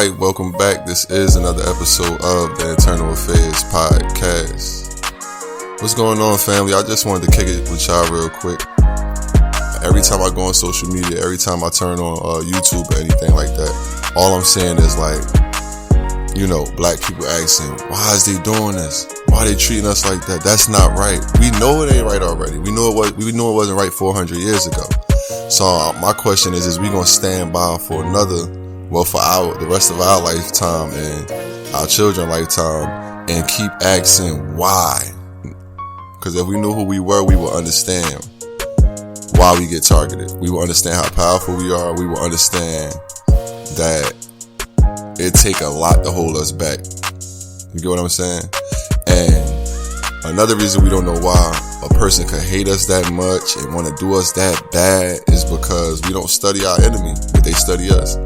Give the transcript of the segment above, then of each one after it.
Alright, welcome back. This is another episode of the Internal Affairz podcast. What's going on, family? I just wanted to kick it with y'all real quick. Every time I go on social media, every time I turn on YouTube or anything like that, all I'm saying is black people asking, why is they doing this? Why they treating us like that? That's not right. We know it ain't right already. We know it wasn't right 400 years ago. So my question is we gonna stand by for the rest of our lifetime and our children's lifetime and keep asking why? Because if we knew who we were, we would understand why we get targeted. We will understand how powerful we are. We will understand that it take a lot to hold us back. You get what I'm saying? And another reason we don't know why a person could hate us that much and want to do us that bad is because we don't study our enemy, but they study us.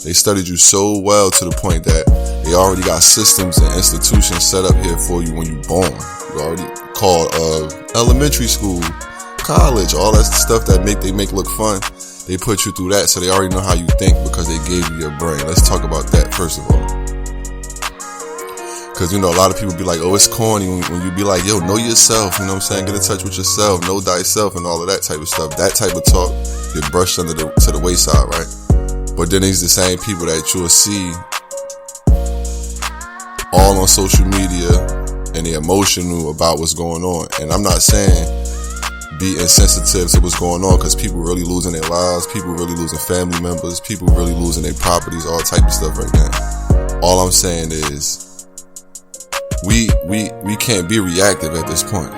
They studied you so well to the point that they already got systems and institutions set up here for you when you're born. You already called elementary school, college, all that stuff that they make look fun. They put you through that, so they already know how you think because they gave you your brain. Let's talk about that first of all. Because, a lot of people be like, oh, it's corny when you be like, yo, know yourself, you know what I'm saying? Get in touch with yourself, know thyself, and all of that type of stuff. That type of talk get brushed to the wayside, right? But then these the same people that you'll see all on social media and they're emotional about what's going on. And I'm not saying be insensitive to what's going on, because people really losing their lives, people really losing family members, people really losing their properties, all type of stuff right now. All I'm saying is we can't be reactive at this point.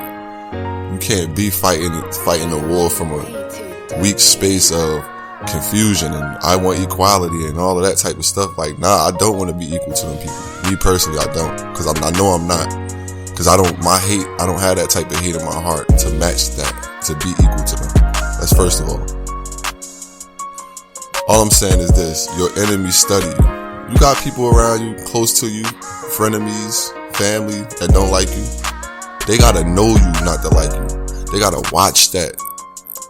You can't be fighting a war from a weak space of confusion and I want equality and all of that type of stuff. Like, nah, I don't want to be equal to them people. Me personally, I don't, because I know I'm not. Because I don't have that type of hate in my heart to match that, to be equal to them. That's first of all. All I'm saying is this: your enemies study you. You got people around you, close to you, frenemies, family that don't like you. They gotta know you not to like you. They gotta watch that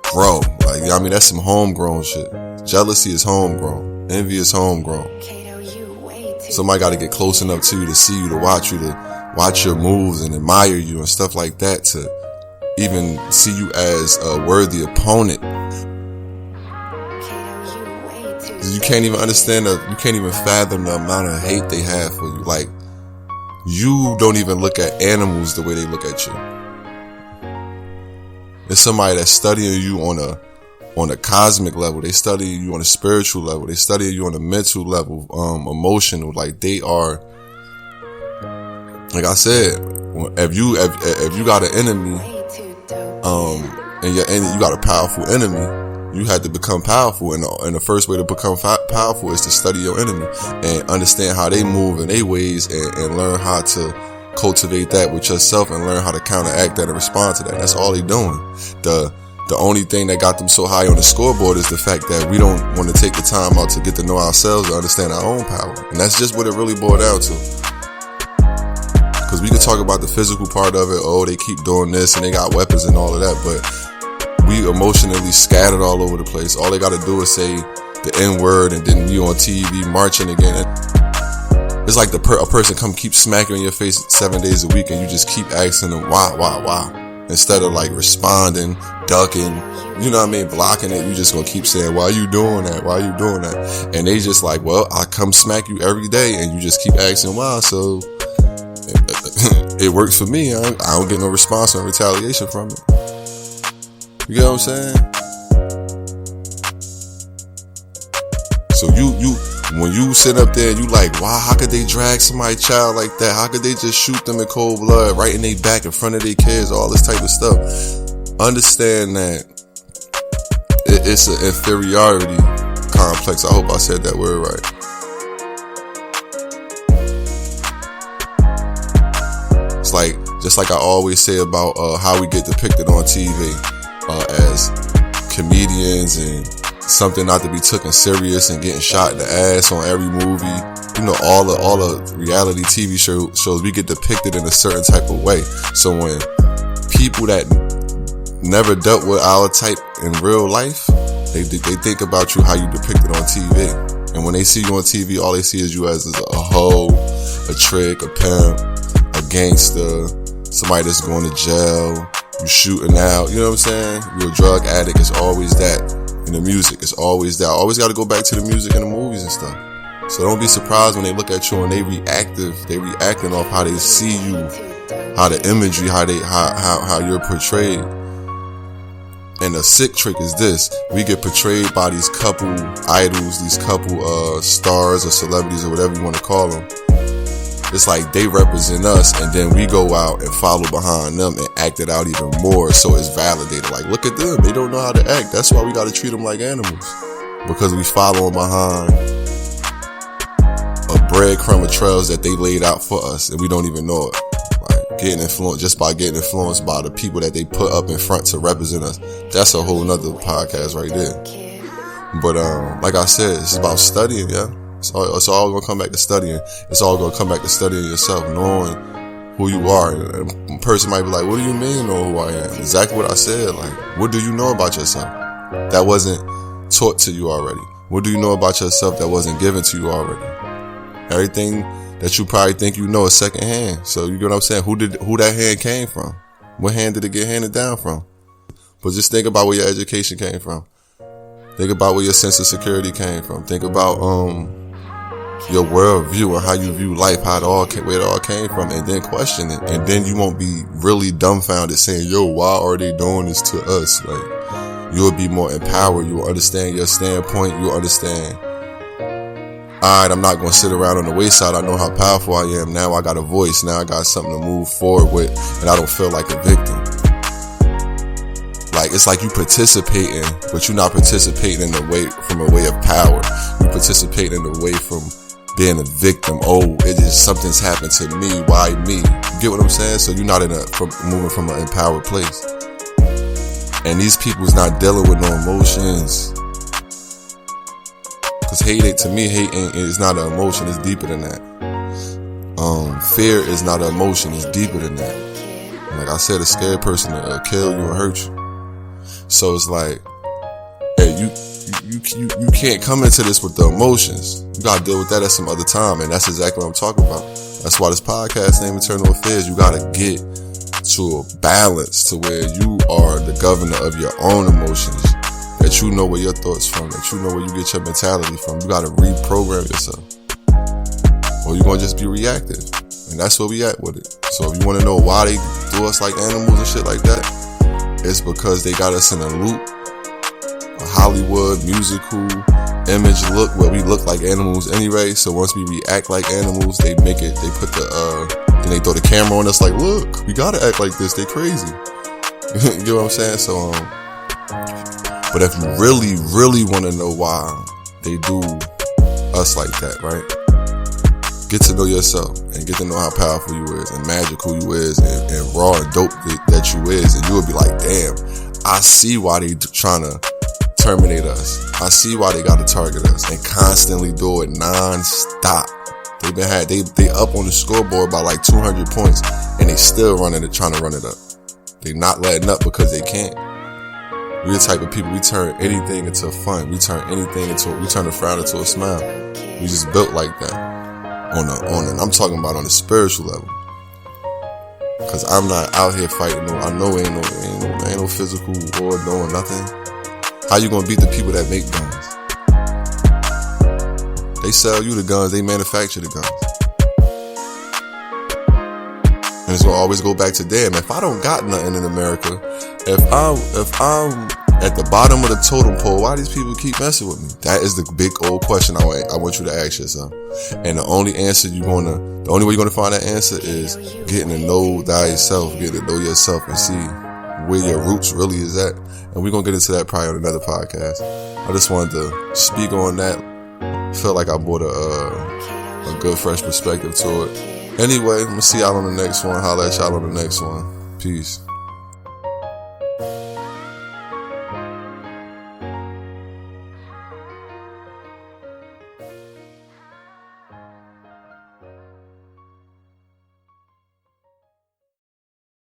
grow. That's some homegrown shit. Jealousy is homegrown. Envy is homegrown. Somebody gotta get close enough to you to see you, to watch your moves and admire you and stuff like that, to even see you as a worthy opponent. You can't even understand you can't even fathom the amount of hate they have for you. Like, you don't even look at animals the way they look at you. There's somebody that's studying you on a cosmic level. They study you on a spiritual level. They study you on a mental level, emotional. Like, they are, like I said, if you got an enemy, and you got a powerful enemy, you had to become powerful, and the first way to become powerful is to study your enemy and understand how they move in their ways, and learn how to cultivate that with yourself and learn how to counteract that and respond to that. That's all they doing. The only thing that got them so high on the scoreboard is the fact that we don't want to take the time out to get to know ourselves and understand our own power. And that's just what it really boiled down to. Because we could talk about the physical part of it. Oh, they keep doing this and they got weapons and all of that, but we emotionally scattered all over the place. All they got to do is say the N-word, and then you on TV marching again. It's like a person keep smacking in your face 7 days a week, and you just keep asking them why, instead of like responding, ducking, blocking it. You just gonna keep saying, why you doing that? And they just like, well, I come smack you every day, and you just keep asking why. So it works for me. I don't get no response or retaliation from it. You get what I'm saying? So when you sit up there and you like, wow, how could they drag somebody's child like that? How could they just shoot them in cold blood right in their back in front of their kids? All this type of stuff. Understand that it's an inferiority complex. I hope I said that word right. It's like, just like I always say about how we get depicted on TV as comedians and something not to be taken serious and getting shot in the ass on every movie. All the reality TV shows, we get depicted in a certain type of way. So when people that never dealt with our type in real life, they think about you how you depicted on TV. And when they see you on TV, all they see is you as a hoe, a trick, a pimp, a gangster, somebody that's going to jail, you shooting out, you know what I'm saying? You're a drug addict. It's always that. In the music, it's always that. I always got to go back to the music and the movies and stuff. So don't be surprised when they look at you and they reacting off how they see you, how the imagery, how you're portrayed. And the sick trick is this: we get portrayed by these couple idols, these couple stars or celebrities or whatever you want to call them. It's like they represent us, and then we go out and follow behind them and act it out even more, so it's validated. Like, look at them, they don't know how to act. That's why we got to treat them like animals, because we following behind a breadcrumb of trails that they laid out for us, and we don't even know it. Like, getting influenced by the people that they put up in front to represent us. That's a whole nother podcast right there. But like I said, it's about studying, yeah. It's all going to come back to studying. It's all going to come back to studying yourself, knowing who you are. And a person might be like, what do you mean know who I am? Exactly what I said. Like, what do you know about yourself that wasn't taught to you already? What do you know about yourself that wasn't given to you already? Everything that you probably think you know is secondhand. So you get what I'm saying? Who that hand came from? What hand did it get handed down from? But just think about where your education came from. Think about where your sense of security came from. Think about your worldview and how you view life, where it all came from, and then question it. And then you won't be really dumbfounded saying, yo, why are they doing this to us? Like, you'll be more empowered. You'll understand your standpoint. You'll understand, alright, I'm not going to sit around on the wayside. I know how powerful I am. Now I got a voice. Now I got something to move forward with, and I don't feel like a victim. Like, it's like you participating, but you're not participating from a way of power. You participate in the way from being a victim. Oh, something's happened to me. Why me? You get what I'm saying? So you're not moving from an empowered place. And these people's not dealing with no emotions. Cause hate is not an emotion. It's deeper than that. Fear is not an emotion. It's deeper than that. And like I said, a scared person will kill you and hurt you. So it's like, hey, you can't come into this with the emotions. You gotta deal with that at some other time, and that's exactly what I'm talking about. That's why this podcast named Eternal Affairs. You gotta get to a balance to where you are the governor of your own emotions. That you know where your thoughts from. That you know where you get your mentality from. You gotta reprogram yourself, or you're gonna just be reactive, and that's where we at with it. So if you want to know why they do us like animals and shit like that, it's because they got us in a loop, a Hollywood musical image look where we look like animals anyway. So once we react like animals, then they throw the camera on us like, look, we gotta act like this. They crazy. You know what I'm saying? So, but if you really, really want to know why they do us like that, right? Get to know yourself and get to know how powerful you is and magical you is and raw and dope that you is, and you will be like, damn, I see why they trying to terminate us. I see why they got to target us and constantly do it non-stop. They up on the scoreboard by like 200 points and they still trying to run it up. They not letting up because they can't. We're the type of people, we turn anything into fun. We turn a frown into a smile. We just built like that. I'm talking about on a spiritual level. Cause I'm not out here fighting. I know ain't no physical war doing nothing. How you gonna beat the people that make guns? They sell you the guns, they manufacture the guns. And it's gonna always go back to, damn, if I don't got nothing in America, if I'm at the bottom of the totem pole, why these people keep messing with me? That is the big old question I want you to ask yourself. And the only way you're gonna find that answer is getting to know thyself, getting to know yourself and see where your roots really is at. And we're gonna get into that probably on another podcast. I just wanted to speak on that. Felt like I brought a good fresh perspective to it. Anyway, I'm gonna see y'all on the next one. Holla at y'all on the next one. Peace.